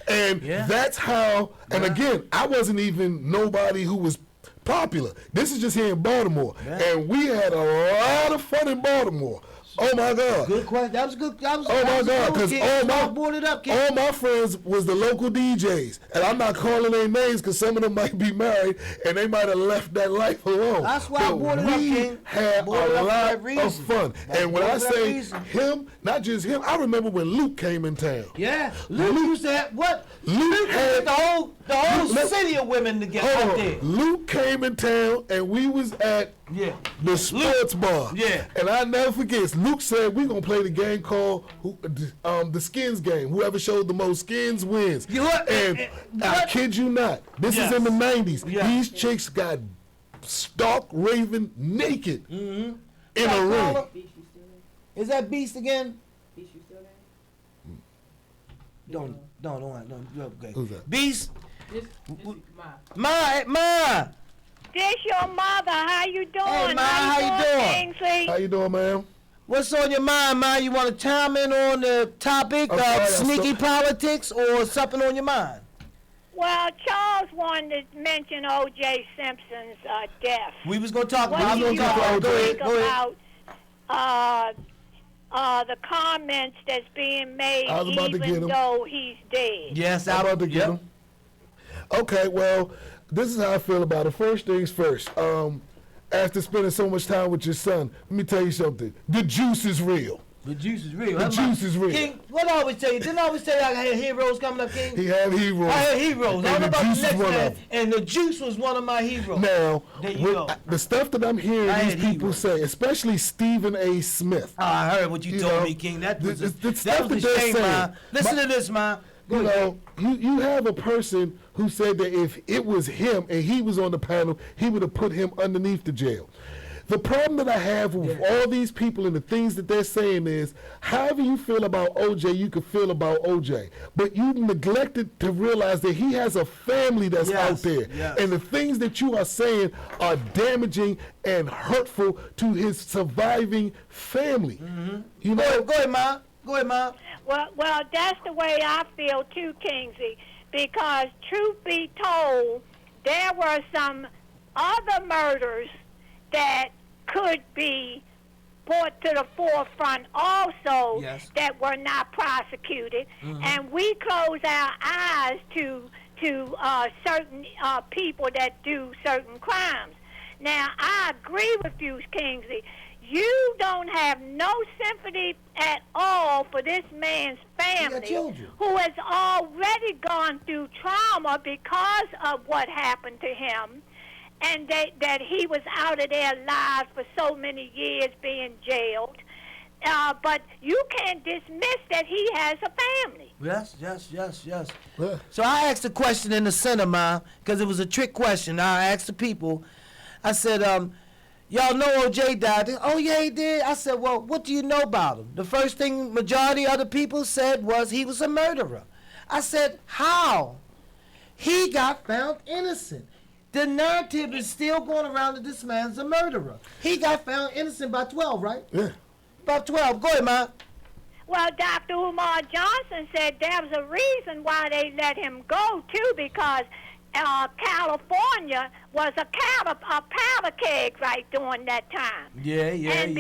And that's how, and again, I wasn't even nobody who was popular. This is just here in Baltimore. And we had a lot of fun in Baltimore. Oh my God. Good question. That was good. That was, oh my God, because all my friends was the local DJs. And I'm not calling their names because some of them might be married and they might have left that life alone. That's why I brought it up, King. We had a lot of fun. And when I say him, not just him, I remember when Luke came in town. Yeah. Luke used to have, what? Luke had the whole city of women together out there. Luke came in town and we was at the sports bar. Yeah. And I never forget, Luke said we're going to play the game called the skins game. Whoever showed the most skins wins. And I kid you not, this is in the 90s. These chicks got stark raving naked in a ring. Is that Beast again? Beast, you still there? Don't. Okay. Who's that? Beast. This Ma. This your mother. How you doing? Hey, Ma, how you doing? Kingsley? How you doing, ma'am? What's on your mind, Ma? You want to chime in on the topic of sneaky politics or something on your mind? Well, Charles wanted to mention O.J. Simpson's death. We was going to talk about it. Go ahead. The comments that's being made even though he's dead. Yes, I'm about to get him. Okay, well, this is how I feel about it. First things first. After spending so much time with your son, let me tell you something. The juice is real. The juice is real. The juice is real. King, what I always tell you? Didn't I always tell you I had heroes coming up, King? He had heroes. I had heroes. I don't know about the next man. And the juice was one of my heroes. Now, go. The stuff that I'm hearing these people say, especially Stephen A. Smith. Oh, I heard what you told me, King. That was a shame, Ma. Listen to this, Ma. You know, you have a person who said that if it was him and he was on the panel, he would have put him underneath the jail. The problem that I have with all these people and the things that they're saying is, however you feel about OJ, you can feel about OJ. But you neglected to realize that he has a family that's out there. Yes. And the things that you are saying are damaging and hurtful to his surviving family. You know? Go ahead, Ma. Go ahead, Ma. Well, that's the way I feel too, Kingsley, because truth be told, there were some other murders that could be brought to the forefront also that were not prosecuted, and we close our eyes to certain people that do certain crimes. Now, I agree with you, Kingsley. You don't have no sympathy at all for this man's family who has already gone through trauma because of what happened to him, and that he was out of their lives for so many years being jailed. But you can't dismiss that he has a family. Yes. Yeah. So I asked a question in the center, Ma, because it was a trick question. I asked the people, I said, y'all know OJ died? Oh, yeah, he did. I said, well, what do you know about him? The first thing majority of the people said was he was a murderer. I said, how? He got found innocent. The narrative is still going around that this man's a murderer. He got found innocent by 12, right? Yeah. About 12. Go ahead, Ma. Well, Dr. Umar Johnson said there was a reason why they let him go, too, because California was a powder keg right during that time. And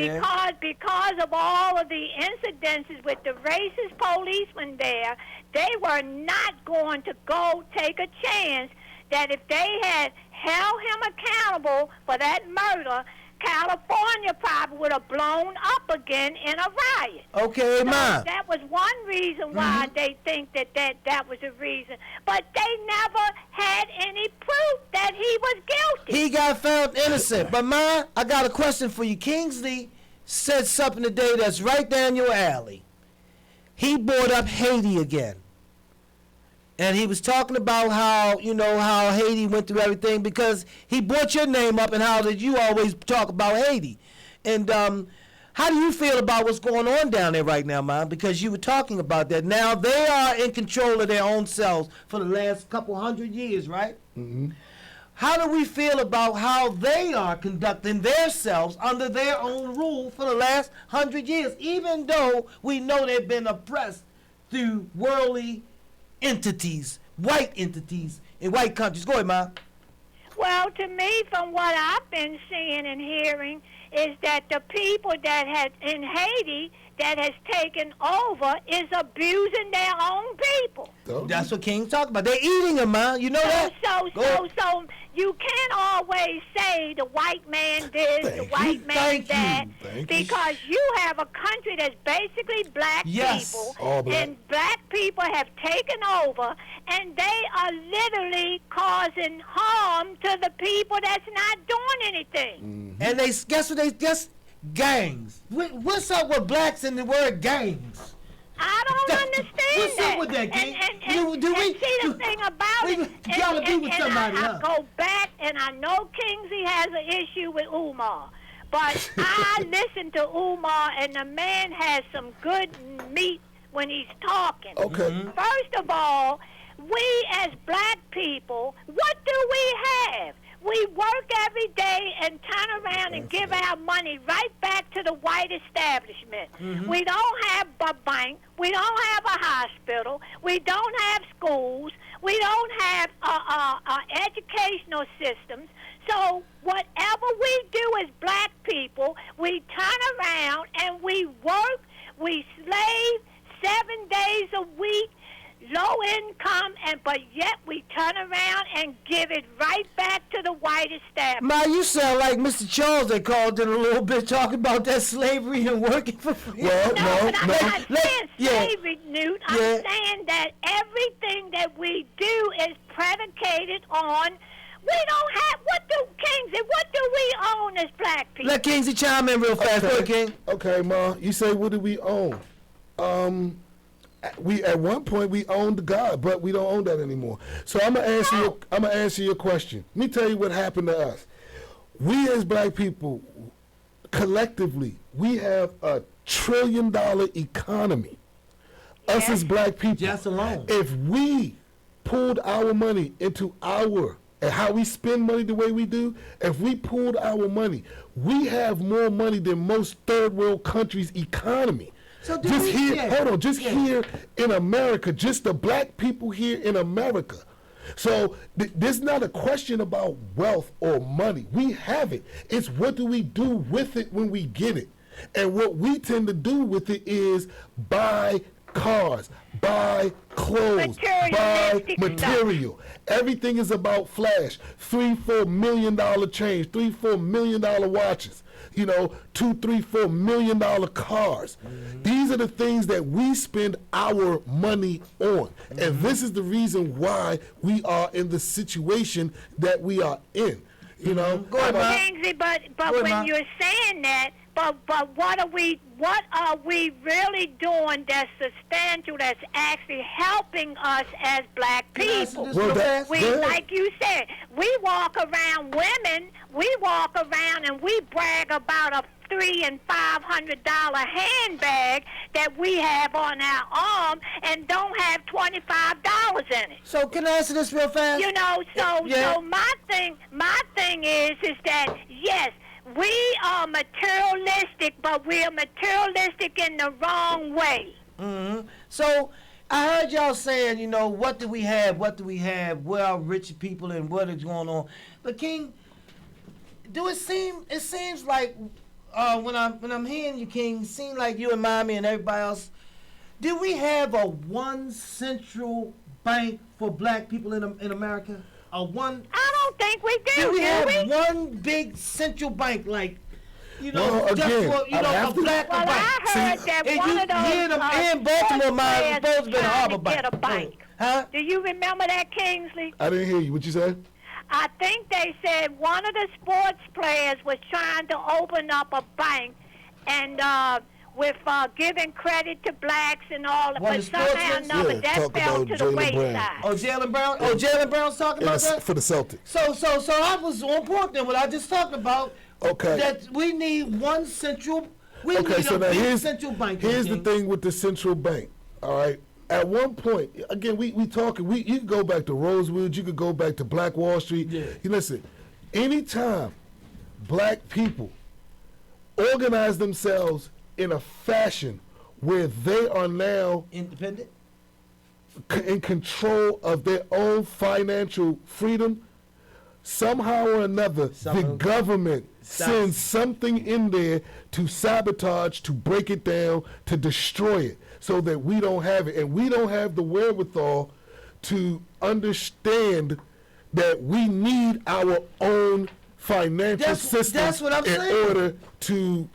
because of all of the incidences with the racist policemen there, they were not going to go take a chance that if they had held him accountable for that murder, California probably would have blown up again in a riot. Okay, so Ma. That was one reason why they think that was a reason. But they never had any proof that he was guilty. He got found innocent. But, Ma, I got a question for you. Kingsley said something today that's right down your alley. He brought up Haiti again. And he was talking about how Haiti went through everything because he brought your name up and how that you always talk about Haiti. And how do you feel about what's going on down there right now, Ma? Because you were talking about that. Now they are in control of their own selves for the last couple hundred years, right? Mm-hmm. How do we feel about how they are conducting themselves under their own rule for the last 100 years, even though we know they've been oppressed through worldly entities, white entities in white countries? Go ahead, Ma. Well, to me, from what I've been seeing and hearing, is that the people that had in Haiti that has taken over is abusing their own people. That's what King talked about. They're eating them, Ma. You know that? So you can't always say the white man this, the white man that, because you have a country that's basically black people, and black people have taken over, and they are literally causing harm to the people that's not doing anything. And they guess gangs. What's up with blacks and the word gangs? I don't understand What's up with that, King? The thing about it, I go back, and I know Kingsley has an issue with Umar, but I listen to Umar, and the man has some good meat when he's talking. Okay. First of all, we as black people, what do we have? We work every day and turn around and give our money right back to the white establishment. We don't have a bank. We don't have a hospital. We don't have schools. We don't have educational systems. So whatever we do as black people, we turn around and we work. We slave 7 days a week, low income, but yet we turn around and give it right back to the white establishment. Ma, you sound like Mr. Charles they called in a little bit, talking about that slavery and working for free. I'm not saying slavery, Newt. I'm saying that everything that we do is predicated on. We don't have, what do we own as black people? Let Kingsley chime in real fast. Go ahead, King. Okay, Ma, you say, what do we own? we at one point we owned God, but we don't own that anymore. So I'm gonna answer your question. Let me tell you what happened to us. We as black people, collectively, we have a $1 trillion economy. Us as black people, just alone. if we pulled our money into and how we spend money the way we do, if we pulled our money, we have more money than most third world countries' economy. So here in America, just the black people here in America. So there's not a question about wealth or money. We have it. It's what do we do with it when we get it? And what we tend to do with it is buy cars, buy clothes, buy material. Everything is about flash. $3-4 million chains, $3-4 million watches, $2, $3, $4 million cars. These are the things that we spend our money on. And this is the reason why we are in the situation that we are in. Go ahead, Kingsley, but when you're saying that, but what are we really doing that's substantial, that's actually helping us as black people? Like you said, we walk around, women, we walk around and we brag about a $300 and $500 handbag that we have on our arm and don't have $25 in it. So can I answer this real fast? So my thing is that yes, we are materialistic, but we are materialistic in the wrong way. So I heard y'all saying, what do we have? What do we have? Where are rich people and what is going on? But King, it seems like when I'm hearing you, King, it seems like you and Mommy and everybody else, do we have a one central bank for black people in America? I don't think we do. Do we have one big central bank, like, again, a black bank? I heard that one of those here in Baltimore, mine is supposed to be a harbor get a bank. Huh? Do you remember that, Kingsley? I didn't hear you. What you said? I think they said one of the sports players was trying to open up a bank and with giving credit to blacks and all, but somehow or another that fell to the wayside. Jaylen Brown? Jaylen Brown's talking about that? For the Celtics. So I was on point then what I just talked about. Okay. That we need one central, central bank. Here's the thing with the central bank, all right? At one point, again, we talking, you could go back to Rosewood, you could go back to Black Wall Street. Yeah. Listen, anytime black people organize themselves in a fashion where they are now independent, in control of their own financial freedom, somehow or another, the government sends something in there to sabotage, to break it down, to destroy it, so that we don't have it. And we don't have the wherewithal to understand that we need our own financial system in order to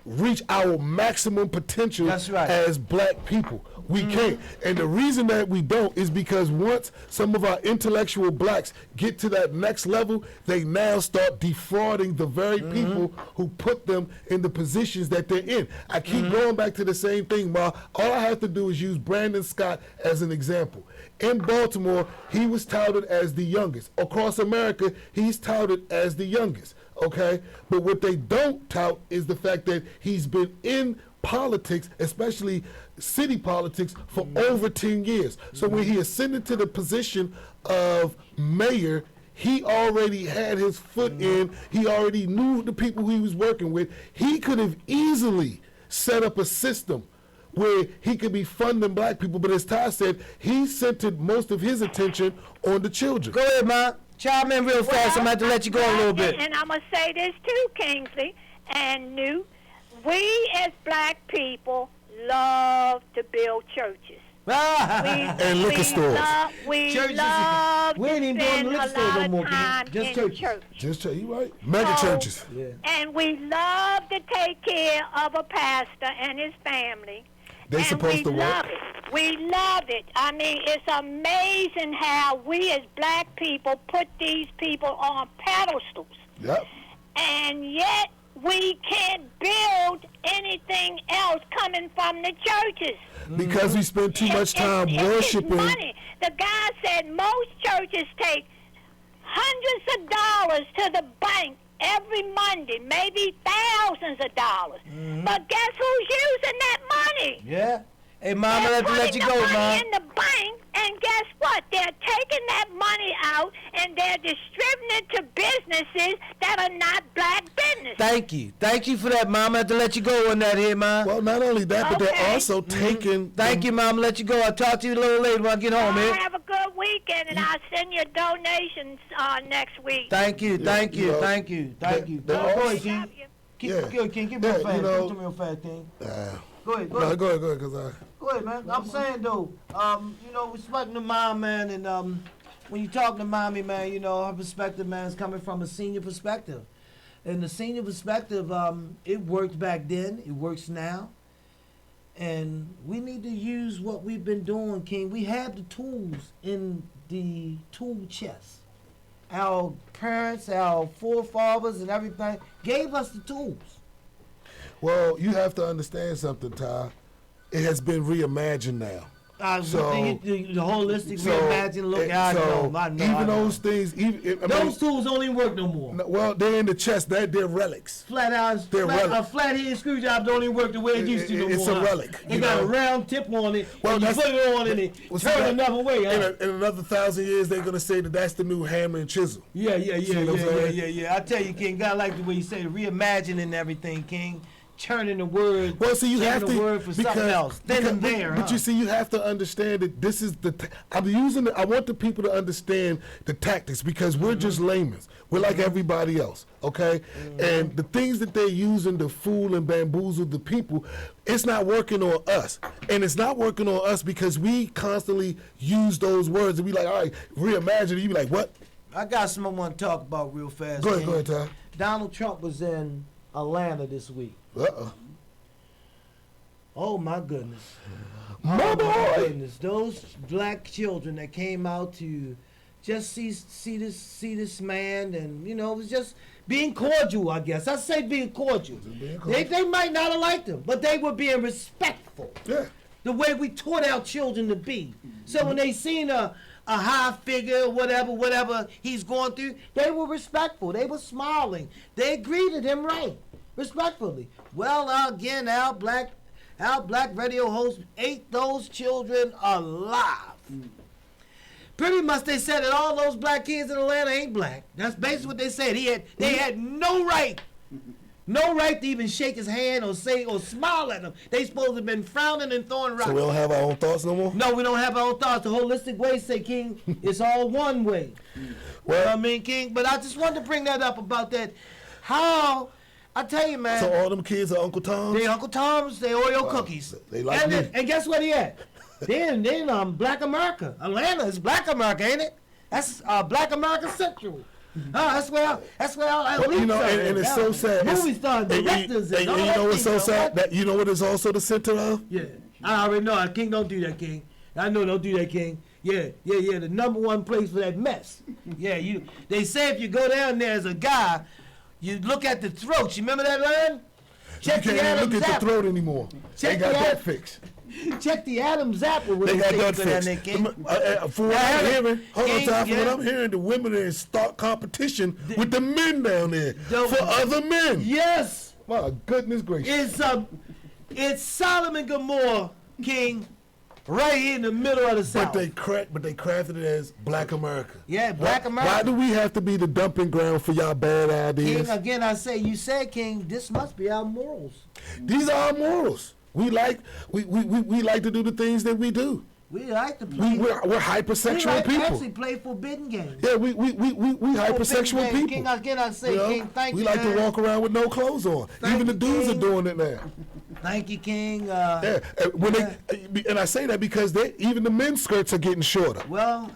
reach our maximum potential as black people. We can't. And the reason that we don't is because once some of our intellectual blacks get to that next level, they now start defrauding the very people who put them in the positions that they're in. I keep going back to the same thing, Ma. All I have to do is use Brandon Scott as an example. In Baltimore, he was touted as the youngest. Across America, he's touted as the youngest. Okay? But what they don't tout is the fact that he's been in politics, especially city politics, for over 10 years. So when he ascended to the position of mayor, he already had his foot in. He already knew the people he was working with. He could have easily set up a system where he could be funding black people, but as Ty said, he centered most of his attention on the children. Go ahead, Ma. Chime in real fast. I'm about to let you go a little bit. And I'm going to say this too, Kingsley and New. We as black people love to build churches. And liquor stores. We love we ain't even going to liquor stores no more, just churches. Just church, you right. Mega churches. Yeah. And we love to take care of a pastor and his family. They're supposed to work. We love it. I mean, it's amazing how we as black people put these people on pedestals. Yep. And yet we can't build anything else coming from the churches. Because we spend too much time worshiping. It's money. The guy said most churches take hundreds of dollars to the bank every Monday, maybe thousands of dollars. But guess who's using that money? Yeah. Hey, Mama, They're let you putting go, the money Mom. in the bank, and guess what? They're taking that money out and they're distributing it to businesses that are not black businesses. Thank you for that, Mama. I have to let you go on that here, Mom. Well, not only that, but they're Okay. also taking. Thank you, Mama. Let you go. I'll talk to you a little later when I get home, here. Have a good weekend, and I'll send you donations next week. Thank you. Go ahead, King. Love you. Keep King. Give me Yeah, real fast. you know, Give me real fast, King. Go ahead. No, go ahead, because Go ahead, man. I'm saying though, respecting the mom, man, and when you talking to mommy, man, her perspective, man, is coming from a senior perspective, and the senior perspective, it worked back then, it works now, and we need to use what we've been doing, King. We have the tools in the tool chest. Our parents, our forefathers, and everything gave us the tools. Well, you have to understand something, Ty. It has been reimagined now. The holistic reimagine look. I know. Even those things, those tools don't even work no more. Well, they're in the chest. They're relics. A flathead screwdriver don't even work the way it used to no more. It's a relic. It got a round tip on it. Well, and you put it on and it turn another way. In another 1,000 years, they're gonna say that's the new hammer and chisel. Yeah. I tell you, King, God like the way you say reimagining everything, King. Turning the word. Well, see, you have to word for something else. Then and there. But you see, you have to understand that this is I want the people to understand the tactics because we're just laymen. We're like everybody else, okay? And the things that they're using to fool and bamboozle the people, it's not working on us. And it's not working on us because we constantly use those words and be like, all right, reimagine it. You be like, what? I got something I want to talk about real fast. Go ahead, Ty. Donald Trump was in Atlanta this week. Oh my goodness. My boy. Those black children that came out to just see this man, and it was just being cordial, I guess. I say being cordial. They might not have liked him, but they were being respectful. Yeah. The way we taught our children to be. So when they seen a high figure, whatever he's going through, they were respectful. They were smiling. They greeted him right, respectfully. Well, again, our black radio host ate those children alive. Pretty much they said that all those black kids in Atlanta ain't black. That's basically what they said. They had no right to even shake his hand or say or smile at him. They supposed to have been frowning and throwing rocks. So we don't have our own thoughts no more? No, we don't have our own thoughts. The holistic way say, King, it's all one way. Well, you know what I mean, King? But I just wanted to bring that up about that. How, I tell you, man. So all them kids are Uncle Tom's? They Uncle Tom's, they Oreo cookies. They like me. And guess what he at? Then Black America. Atlanta is Black America, ain't it? That's Black America Central. That's where I and it's so sad. Movie stars, directors, and you know what's so sad? That you know what is also the center of? Yeah, I already know. King, don't do that, King. I know, don't do that, King. Yeah. The number one place for that mess. Yeah, they say if you go down there as a guy, you look at the throat. You remember that line? Check you can't even look at the throat anymore. They got that fixed. Check the Adam's apple. They got that fixed. From what I'm hearing, from what I'm hearing, the women are in stark competition with the men down there for other men. Yes. My goodness gracious. It's Sodom and Gomorrah, King, right here in the middle of the South. But they crafted it as Black America. Yeah, Black America. Why do we have to be the dumping ground for y'all bad ideas? King, again, I say, you said, King, this must be our morals. These are our morals. We like to do the things that we do. We like to play. We're hypersexual people. We actually play forbidden games. Yeah, we hypersexual people. King, again, I say, King, thank you. We like to walk around with no clothes on. Even the dudes are doing it now. Thank you, King. And I say that because even the men's skirts are getting shorter. Well,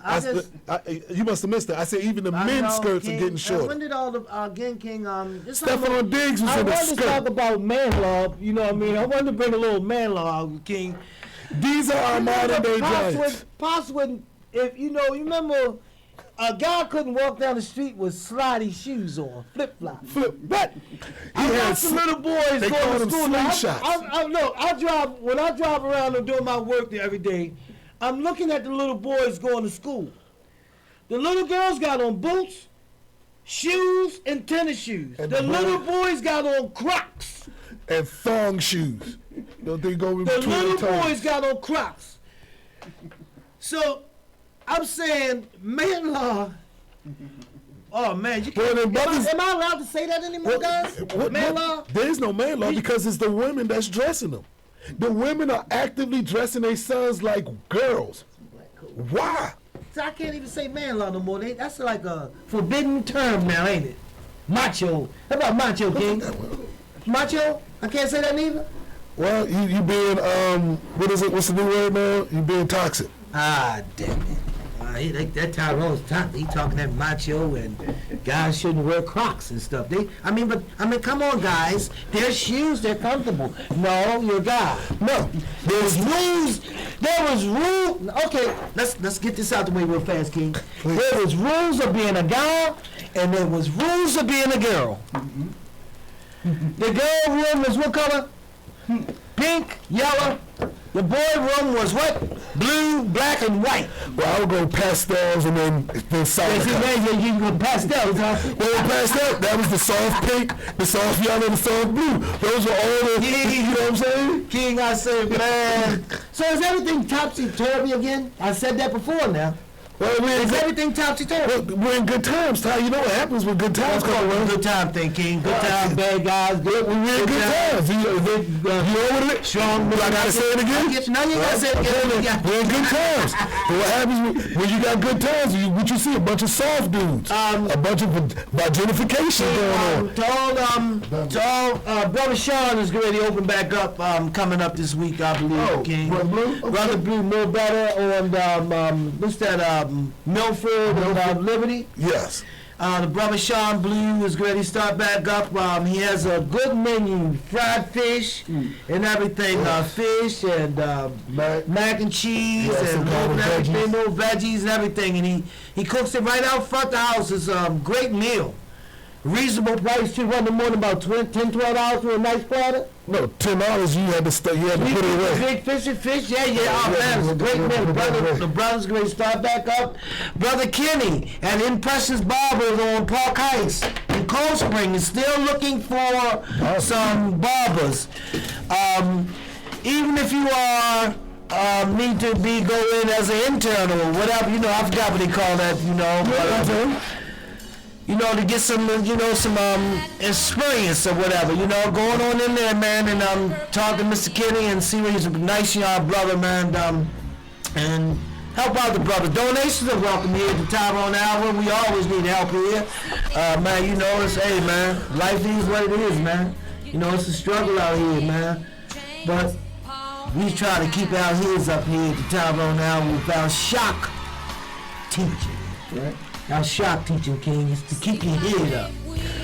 you must have missed that. I said even the men's skirts are getting shorter. When did again, King? Stephon Diggs was in a skirt. I wanted to talk about man love. You know what I mean? I wanted to bring a little man love out, King. These are our modern day giants. Possibly, if you remember a guy couldn't walk down the street with slidey shoes on, flip-flop. What? I got some little boys they going call to them school. Now, slingshots. when I drive around and doing my work there every day, I'm looking at the little boys going to school. The little girls got on boots, shoes, and tennis shoes. And the the little boys got on Crocs. And thong shoes. Don't they go in The between little the toes? boys got on Crocs. So I'm saying man law. Oh man, you Well, can't. then Am I allowed to say that anymore, guys? Man law. There is no man law because it's the women that's dressing them. The women are actively dressing their sons like girls. Why? So I can't even say man law no more. That's like a forbidden term now, ain't it? Macho. How about macho, King? Macho? I can't say that neither. Well, you being what is it? What's the new word now? You being toxic. Ah, damn it. That Tyrone's toxic. He talking that macho and guys shouldn't wear Crocs and stuff. Come on, guys. They're shoes. They're comfortable. No, you're a guy. No, There's rules. There was rules. Okay, let's get this out the way real fast, King. Please. There was rules of being a guy, and there was rules of being a girl. The girl room was what color? Pink, yellow. The boy room was what? Blue, black, and white. well, I would go pastels and then solid Yes, color. you can go pastels, huh? Well, pastel, that was the soft pink, the soft yellow, the soft blue. Those were all the, you know what I'm saying? King, I said, man. So is everything topsy-turvy again? I said that before now. Well, Is everything topsy-turvy? we're in good times, Ty. You know what happens when good times come around? Good time thing, King. Good time, bad guys. We're in good times. You know what it is? Strong. I gotta say it again? Now you gotta say it again. Yeah. We're in good times. But what happens when you got good times? What you see? A bunch of soft dudes. A bunch of gentrification going on. To all, Brother Sean is going to open back up, coming up this week, I believe, King. Brother Blue? Okay. Brother Blue, more better on, what's that, Milford and Liberty. Yes. The Brother Sean Blue is ready to start back up. He has a good menu, fried fish and everything, fish and mac and cheese and everything, no veggies and everything. And he cooks it right out front the house. It's a great meal. Reasonable price too. Wasn't more than about $10, $12 for a nice platter. No, $10 you had to put it away. Big fish. Yeah. Oh man, it's a great meal. The brother's going to start back up. Brother Kenny at Impressions Barbers on Park Heights in Cold Spring is still looking for some barbers. Even if you are need to be going as an intern or whatever, I forgot what they call that, to get some, some experience or whatever, going on in there, man, and talk to Mr. Kenny and see what he's a nice young brother, man, and help out the brothers. Donations are welcome here at the Tyrone Album. We always need help here, man. Hey, man, life is what it is, man. It's a struggle out here, man, but we try to keep our heads up here at the Tyrone Album with our shock teaching, right? Our shock teaching, King, is to keep your head up.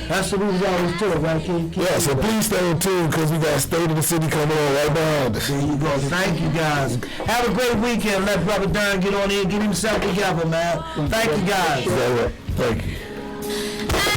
That's what we was always told, right, King? Yeah, so please stay in tune because we got State of the City coming on right behind us. There you go. Thank you, guys. Have a great weekend. Let Brother Darren get on in, get himself together, man. Thank you, guys. Thank you.